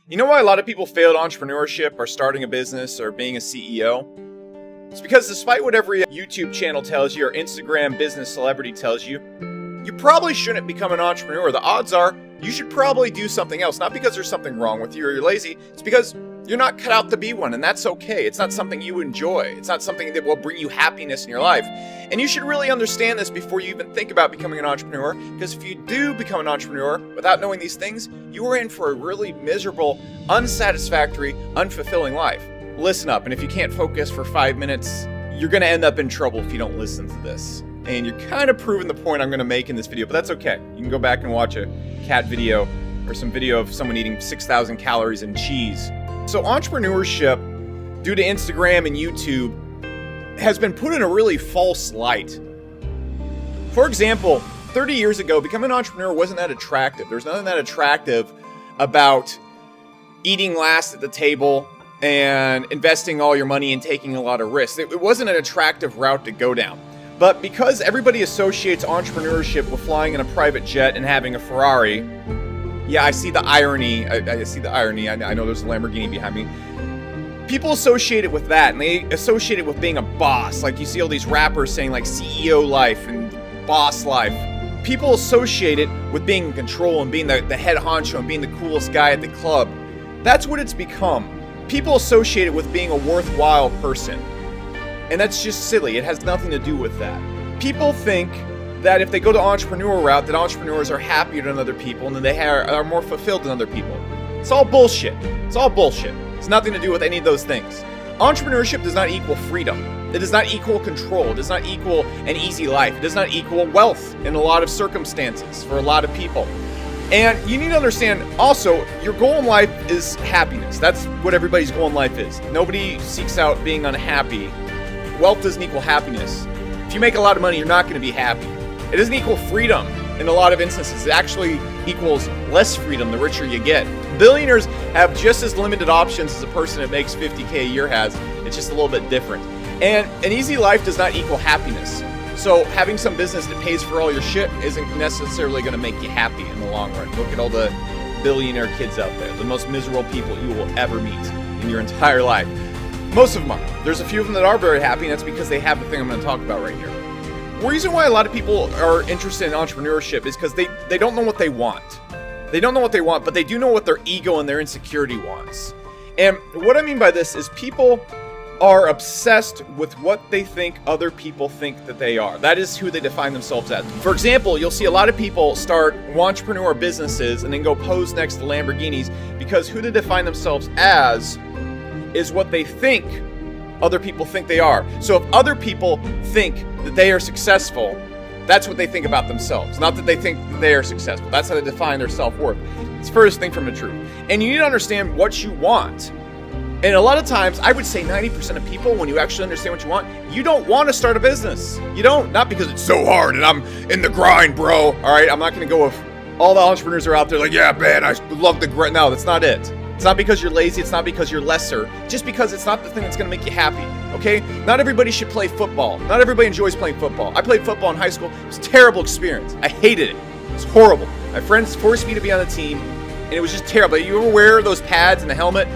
You know why a lot of people fail at entrepreneurship or starting a business or being a CEO? It's because despite what every YouTube channel tells you or Instagram business celebrity tells you, you probably shouldn't become an entrepreneur. The odds are you should probably do something else. Not because there's something wrong with you or you're lazy. It's because you're not cut out to be one, and that's okay. It's not something you enjoy. It's not something that will bring you happiness in your life. And you should really understand this before you even think about becoming an entrepreneur, because if you do become an entrepreneur without knowing these things, you are in for a really miserable, unsatisfactory, unfulfilling life. Listen up, and if you can't focus for 5 minutes, you're going to end up in trouble if you don't listen to this. And you're kind of proving the point I'm going to make in this video, but that's okay. You can go back and watch a cat video or some video of someone eating 6,000 calories in cheese. So entrepreneurship, due to Instagram and YouTube, has been put in a really false light. For example, 30 years ago, becoming an entrepreneur wasn't that attractive. There's nothing that attractive about eating last at the table and investing all your money and taking a lot of risks. It wasn't an attractive route to go down. But because everybody associates entrepreneurship with flying in a private jet and having a Ferrari, yeah, I see the irony. I see the irony. I know there's a Lamborghini behind me. People associate it with that, and they associate it with being a boss. Like you see all these rappers saying like CEO life and boss life. People associate it with being in control and being the head honcho and being the coolest guy at the club. That's what it's become. People associate it with being a worthwhile person. And that's just silly. It has nothing to do with that. People think that if they go the entrepreneur route, that entrepreneurs are happier than other people and that they are more fulfilled than other people. It's all bullshit. It's all bullshit. It's nothing to do with any of those things. Entrepreneurship does not equal freedom. It does not equal control. It does not equal an easy life. It does not equal wealth in a lot of circumstances for a lot of people. And you need to understand also, your goal in life is happiness. That's what everybody's goal in life is. Nobody seeks out being unhappy. Wealth doesn't equal happiness. If you make a lot of money, you're not going to be happy. It doesn't equal freedom in a lot of instances. It actually equals less freedom the richer you get. Billionaires have just as limited options as a person that makes 50K a year has. It's just a little bit different. And an easy life does not equal happiness. So having some business that pays for all your shit isn't necessarily going to make you happy in the long run. Look at all the billionaire kids out there, the most miserable people you will ever meet in your entire life. Most of them are. There's a few of them that are very happy, and that's because they have the thing I'm going to talk about right here. The reason why a lot of people are interested in entrepreneurship is because they don't know what they want. They don't know what they want, but they do know what their ego and their insecurity wants. And what I mean by this is people are obsessed with what they think other people think that they are. That is who they define themselves as. For example, you'll see a lot of people start entrepreneur businesses and then go pose next to Lamborghinis because who they define themselves as is what they think other people think they are. So if other people think that they are successful, that's what they think about themselves. Not that they think that they are successful. That's how they define their self-worth. It's the furthest thing from the truth. And you need to understand what you want. And a lot of times, I would say 90% of people, when you actually understand what you want, you don't want to start a business. You don't. Not because it's so hard and I'm in the grind, bro. All right, I'm not going to go with all the entrepreneurs are out there like, yeah, man, I love the grind. No, that's not it. It's not because you're lazy. It's not because you're lesser. Just because it's not the thing that's going to make you happy, okay? Not everybody should play football. Not everybody enjoys playing football. I played football in high school. It was a terrible experience. I hated it. It was horrible. My friends forced me to be on the team, and it was just terrible. You ever wear those pads and the helmet?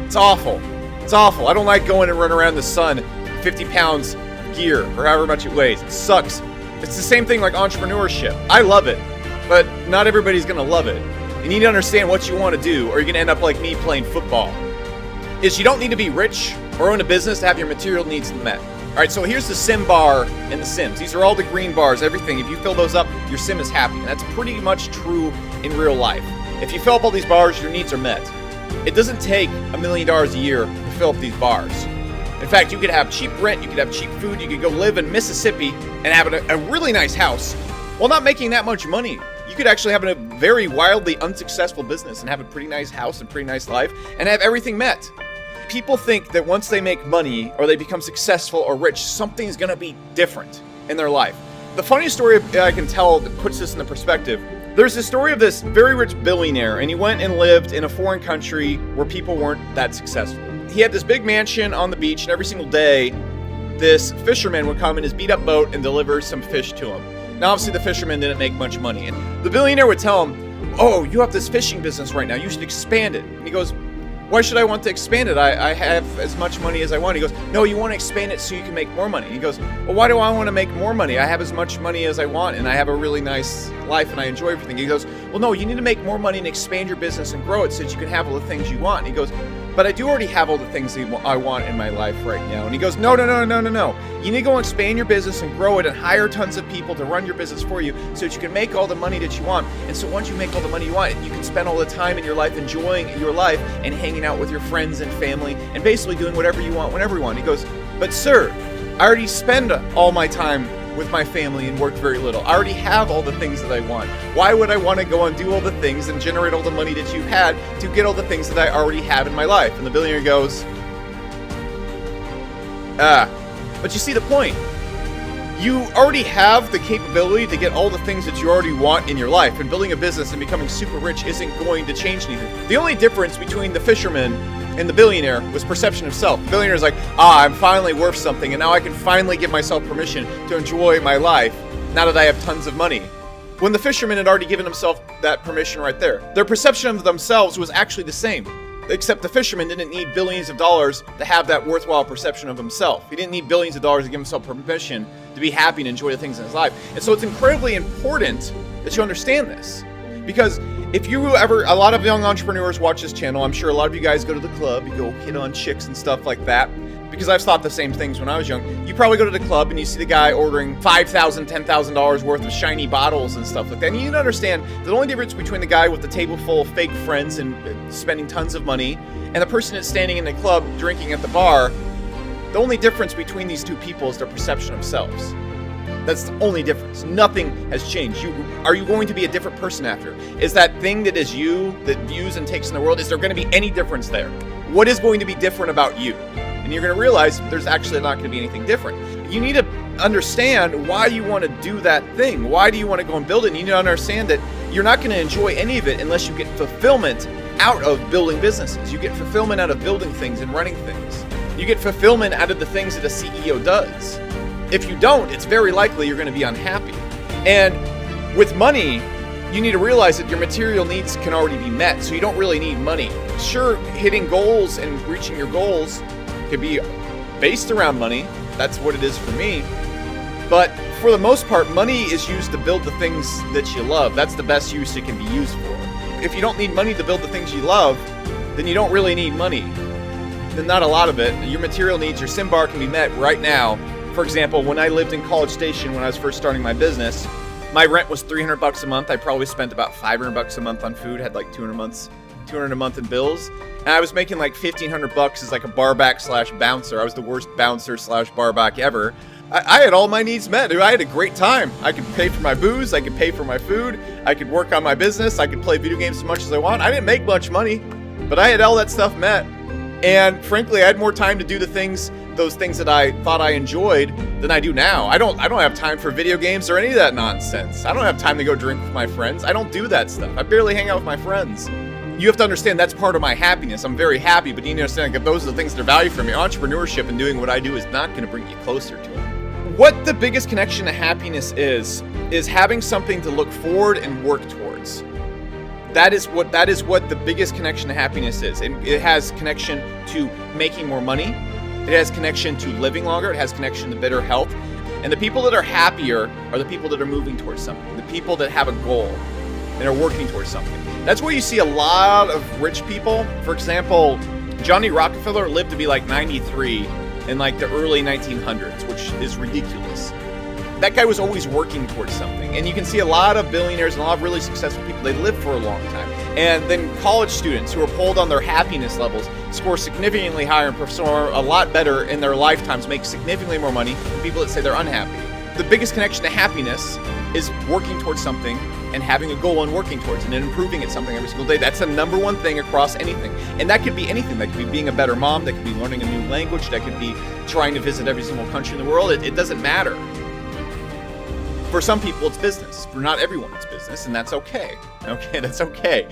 It's awful. It's awful. I don't like going and running around in the sun, 50 pounds of gear, or however much it weighs. It sucks. It's the same thing like entrepreneurship. I love it, but not everybody's going to love it. You need to understand what you want to do, or you're going to end up like me playing football. Is you don't need to be rich or own a business to have your material needs met. All right, so here's the sim bar in The Sims. These are all the green bars, everything. If you fill those up, your sim is happy. And that's pretty much true in real life. If you fill up all these bars, your needs are met. It doesn't take $1 million a year to fill up these bars. In fact, you could have cheap rent, you could have cheap food, you could go live in Mississippi and have a really nice house while not making that much money. You could actually have a very wildly unsuccessful business and have a pretty nice house and pretty nice life and have everything met. People think that once they make money or they become successful or rich, something's going to be different in their life. The funniest story I can tell that puts this into perspective, there's this story of this very rich billionaire, and he went and lived in a foreign country where people weren't that successful. He had this big mansion on the beach, and every single day, this fisherman would come in his beat-up boat and deliver some fish to him. Now, obviously, the fisherman didn't make much money, and the billionaire would tell him, oh, you have this fishing business right now. You should expand it. And he goes, why should I want to expand it? I have as much money as I want. He goes, no, you want to expand it so you can make more money. He goes, well, why do I want to make more money? I have as much money as I want, and I have a really nice life, and I enjoy everything. He goes, well, no, you need to make more money and expand your business and grow it so that you can have all the things you want. And he goes, but I do already have all the things I want in my life right now. And he goes, no. You need to go expand your business and grow it and hire tons of people to run your business for you so that you can make all the money that you want. And so once you make all the money you want, you can spend all the time in your life enjoying your life and hanging out with your friends and family and basically doing whatever you want whenever you want. He goes, but sir, I already spend all my time with my family and work very little. I already have all the things that I want. Why would I want to go and do all the things and generate all the money that you've had to get all the things that I already have in my life? And the billionaire goes, but you see the point. You already have the capability to get all the things that you already want in your life, and building a business and becoming super rich isn't going to change anything. The only difference between the fisherman and the billionaire was perception of self. The billionaire is like, I'm finally worth something, and now I can finally give myself permission to enjoy my life now that I have tons of money. When the fisherman had already given himself that permission right there. Their perception of themselves was actually the same, except the fisherman didn't need billions of dollars to have that worthwhile perception of himself. He didn't need billions of dollars to give himself permission to be happy and enjoy the things in his life. And so it's incredibly important that you understand this. Because if you ever, a lot of young entrepreneurs watch this channel, I'm sure a lot of you guys go to the club, you go hit on chicks and stuff like that, because I've thought the same things when I was young. You probably go to the club and you see the guy ordering $5,000, $10,000 worth of shiny bottles and stuff like that. And you need to understand the only difference between the guy with the table full of fake friends and spending tons of money and the person that's standing in the club drinking at the bar, the only difference between these two people is their perception of selves. That's the only difference. Nothing has changed. Are you going to be a different person after? Is that thing that is you, that views and takes in the world, is there going to be any difference there? What is going to be different about you? And you're going to realize there's actually not going to be anything different. You need to understand why you want to do that thing. Why do you want to go and build it? And you need to understand that you're not going to enjoy any of it unless you get fulfillment out of building businesses. You get fulfillment out of building things and running things. You get fulfillment out of the things that a CEO does. If you don't, it's very likely you're going to be unhappy. And with money, you need to realize that your material needs can already be met, so you don't really need money. Sure, hitting goals and reaching your goals can be based around money. That's what it is for me. But for the most part, money is used to build the things that you love. That's the best use it can be used for. If you don't need money to build the things you love, then you don't really need money. Then not a lot of it. Your material needs, your SIM bar can be met right now. For example, when I lived in College Station when I was first starting my business, my rent was $300 a month. I probably spent about $500 a month on food, had like $200 a month in bills. And I was making like $1,500 as like a barback / bouncer. I was the worst bouncer / barback ever. I had all my needs met. I had a great time. I could pay for my booze. I could pay for my food. I could work on my business. I could play video games as much as I want. I didn't make much money, but I had all that stuff met. And frankly, I had more time to do those things that I thought I enjoyed than I do now. I don't have time for video games or any of that nonsense. I don't have time to go drink with my friends. I don't do that stuff. I barely hang out with my friends. You have to understand that's part of my happiness. I'm very happy, but you need to understand that those are the things that are value for me. Entrepreneurship and doing what I do is not going to bring you closer to it. What the biggest connection to happiness is having something to look forward and work towards. That is what the biggest connection to happiness is. It has connection to making more money. It has connection to living longer. It has connection to better health. And the people that are happier are the people that are moving towards something. The people that have a goal and are working towards something. That's where you see a lot of rich people. For example, Johnny Rockefeller lived to be like 93 in like the early 1900s, which is ridiculous. That guy was always working towards something. And you can see a lot of billionaires and a lot of really successful people, they live for a long time. And then college students who are polled on their happiness levels score significantly higher and perform a lot better in their lifetimes, make significantly more money than people that say they're unhappy. The biggest connection to happiness is working towards something and having a goal and working towards it and improving at something every single day. That's the number one thing across anything. And that could be anything. That could be being a better mom. That could be learning a new language. That could be trying to visit every single country in the world. It doesn't matter. For some people, it's business. For not everyone, it's business, and that's okay. Okay, that's okay.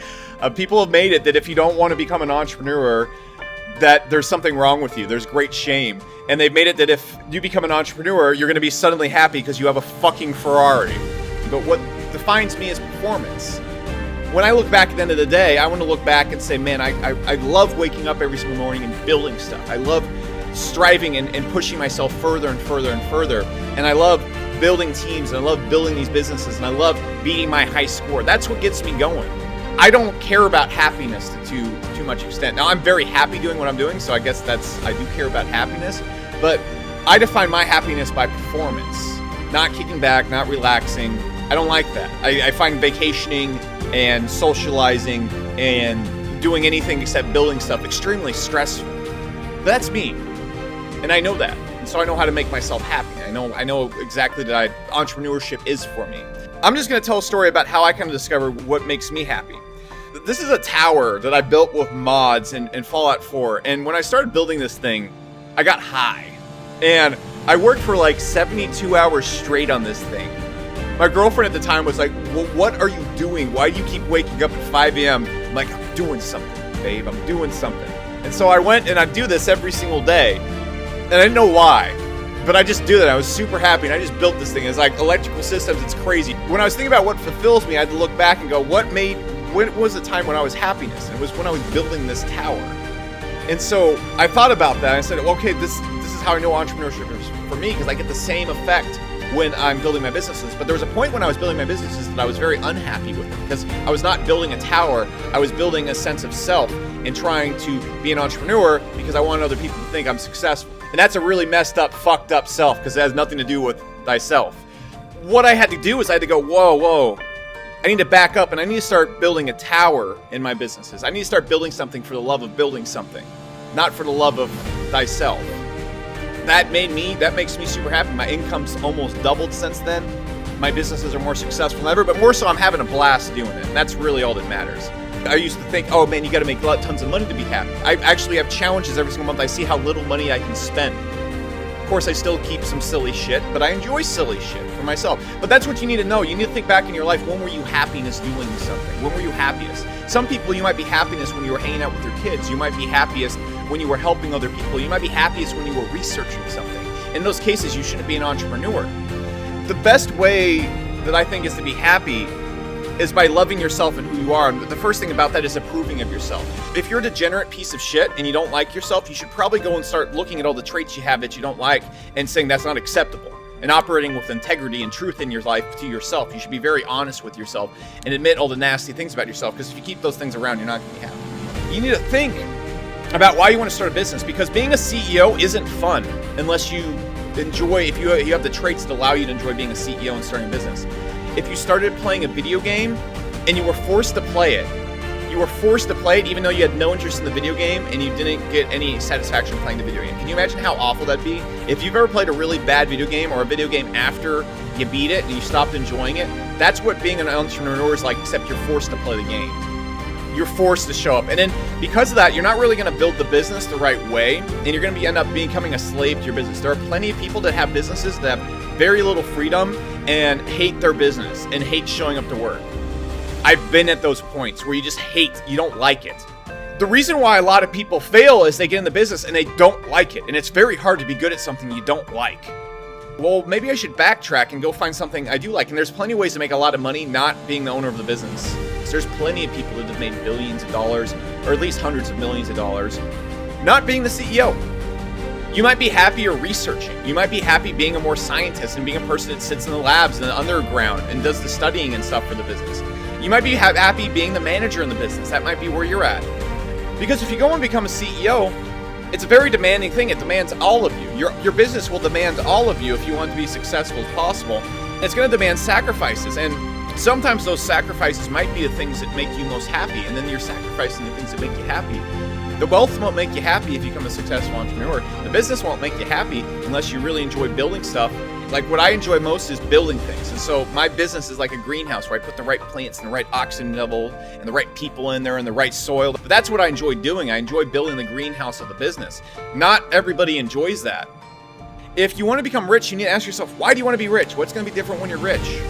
People have made it that if you don't want to become an entrepreneur, that there's something wrong with you. There's great shame. And they've made it that if you become an entrepreneur, you're going to be suddenly happy because you have a fucking Ferrari. But what defines me as performance when I look back at the end of the day, I want to look back and say, man, I love waking up every single morning and building stuff. I love striving and pushing myself further and further and further. And I love building teams, and I love building these businesses, and I love beating my high score. That's what gets me going. I don't care about happiness to too much extent. Now, I'm very happy doing what I'm doing, so I guess I do care about happiness. But I define my happiness by performance, not kicking back, not relaxing. I don't like that. I find vacationing and socializing and doing anything except building stuff extremely stressful. But that's me, and I know that, and so I know how to make myself happy. I know exactly that entrepreneurship is for me. I'm just going to tell a story about how I kind of discovered what makes me happy. This is a tower that I built with mods and Fallout 4, and when I started building this thing, I got high, and I worked for like 72 hours straight on this thing. My girlfriend at the time was like, well, what are you doing? Why do you keep waking up at 5 a.m.? I'm like, I'm doing something, babe. I'm doing something. And so I went and I do this every single day. And I didn't know why, but I just do that. I was super happy, and I just built this thing. It's like electrical systems. It's crazy. When I was thinking about what fulfills me, I had to look back and go, when was the time when I was happiness? And it was when I was building this tower. And so I thought about that. I said, okay, this is how I know entrepreneurship is for me, because I get the same effect when I'm building my businesses. But there was a point when I was building my businesses that I was very unhappy with them, because I was not building a tower. I was building a sense of self and trying to be an entrepreneur because I wanted other people to think I'm successful. And that's a really messed up, fucked up self, because it has nothing to do with thyself. What I had to do is I had to go, whoa. I need to back up, and I need to start building a tower in my businesses. I need to start building something for the love of building something, not for the love of thyself. That makes me super happy. My income's almost doubled since then. My businesses are more successful than ever, but more so I'm having a blast doing it. And that's really all that matters. I used to think, oh man, you gotta make tons of money to be happy. I actually have challenges every single month. I see how little money I can spend. Of course, I still keep some silly shit, but I enjoy silly shit for myself. But that's what you need to know. You need to think back in your life, when were you happiest doing something? When were you happiest? Some people, you might be happiest when you were hanging out with your kids. You might be happiest when you were helping other people. You might be happiest when you were researching something. In those cases, you shouldn't be an entrepreneur. The best way that I think is to be happy is by loving yourself and who you are. And the first thing about that is approving of yourself. If you're a degenerate piece of shit and you don't like yourself, you should probably go and start looking at all the traits you have that you don't like and saying that's not acceptable, and operating with integrity and truth in your life to yourself. You should be very honest with yourself and admit all the nasty things about yourself, because if you keep those things around, you're not going to be happy. You need to think about why you want to start a business, because being a CEO isn't fun unless you enjoy, if you have the traits that allow you to enjoy being a CEO and starting a business. If you started playing a video game and you were forced to play it, even though you had no interest in the video game and you didn't get any satisfaction playing the video game. Can you imagine how awful that'd be? If you've ever played a really bad video game, or a video game after you beat it and you stopped enjoying it, that's what being an entrepreneur is like, except you're forced to play the game. You're forced to show up. And then because of that, you're not really going to build the business the right way, and you're going to end up becoming a slave to your business. There are plenty of people that have businesses that have very little freedom and hate their business and hate showing up to work. I've been at those points where you don't like it. The reason why a lot of people fail is they get in the business and they don't like it. And it's very hard to be good at something you don't like. Well, maybe I should backtrack and go find something I do like. And there's plenty of ways to make a lot of money not being the owner of the business. So there's plenty of people that have made billions of dollars, or at least hundreds of millions of dollars, not being the CEO. You might be happier researching. You might be happy being a more scientist and being a person that sits in the labs and the underground and does the studying and stuff for the business. You might be happy being the manager in the business. That might be where you're at. Because if you go and become a CEO, it's a very demanding thing. It demands all of you. Your business will demand all of you if you want to be successful as possible. And it's going to demand sacrifices. And sometimes those sacrifices might be the things that make you most happy. And then you're sacrificing the things that make you happy. The wealth won't make you happy if you become a successful entrepreneur. The business won't make you happy unless you really enjoy building stuff. Like, what I enjoy most is building things. And so my business is like a greenhouse where I put the right plants and the right oxygen level and the right people in there and the right soil. But that's what I enjoy doing. I enjoy building the greenhouse of the business. Not everybody enjoys that. If you want to become rich, you need to ask yourself, why do you want to be rich? What's going to be different when you're rich?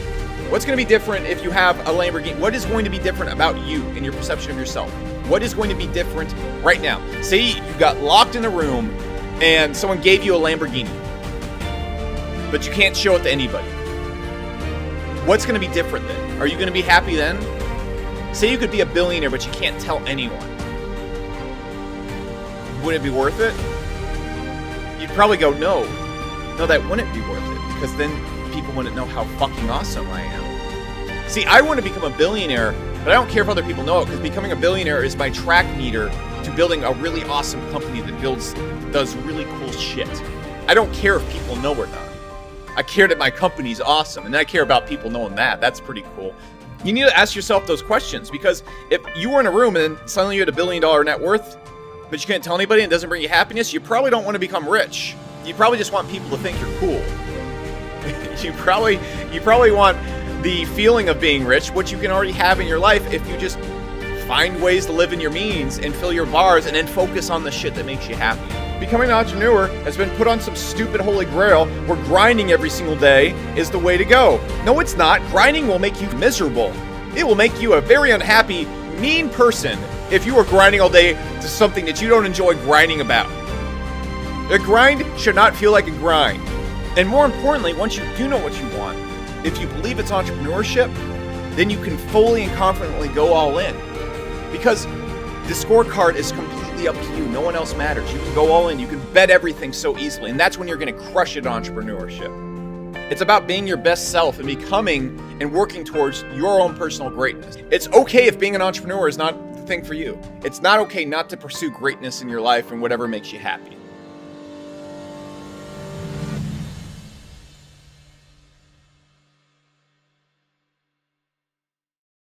What's going to be different if you have a Lamborghini? What is going to be different about you and your perception of yourself? What is going to be different right now? Say you got locked in a room and someone gave you a Lamborghini, but you can't show it to anybody. What's going to be different then? Are you going to be happy then? Say you could be a billionaire, but you can't tell anyone. Would it be worth it? You'd probably go, no, that wouldn't be worth it, because then people wouldn't know how fucking awesome I am. See, I want to become a billionaire, but I don't care if other people know it, because becoming a billionaire is my track meter to building a really awesome company that does really cool shit. I don't care if people know or not. I care that my company's awesome, and I care about people knowing that. That's pretty cool. You need to ask yourself those questions, because if you were in a room and then suddenly you had $1 billion net worth, but you can't tell anybody and it doesn't bring you happiness, you probably don't want to become rich. You probably just want people to think you're cool. You probably want the feeling of being rich, which you can already have in your life if you just find ways to live in your means and fill your bars and then focus on the shit that makes you happy. Becoming an entrepreneur has been put on some stupid holy grail where grinding every single day is the way to go. No, it's not. Grinding will make you miserable. It will make you a very unhappy, mean person if you are grinding all day to something that you don't enjoy grinding about. A grind should not feel like a grind. And more importantly, once you do know what you want, if you believe it's entrepreneurship, then you can fully and confidently go all in. Because the scorecard is completely up to you. No one else matters. You can go all in. You can bet everything so easily. And that's when you're going to crush it in entrepreneurship. It's about being your best self and becoming and working towards your own personal greatness. It's okay if being an entrepreneur is not the thing for you. It's not okay not to pursue greatness in your life and whatever makes you happy.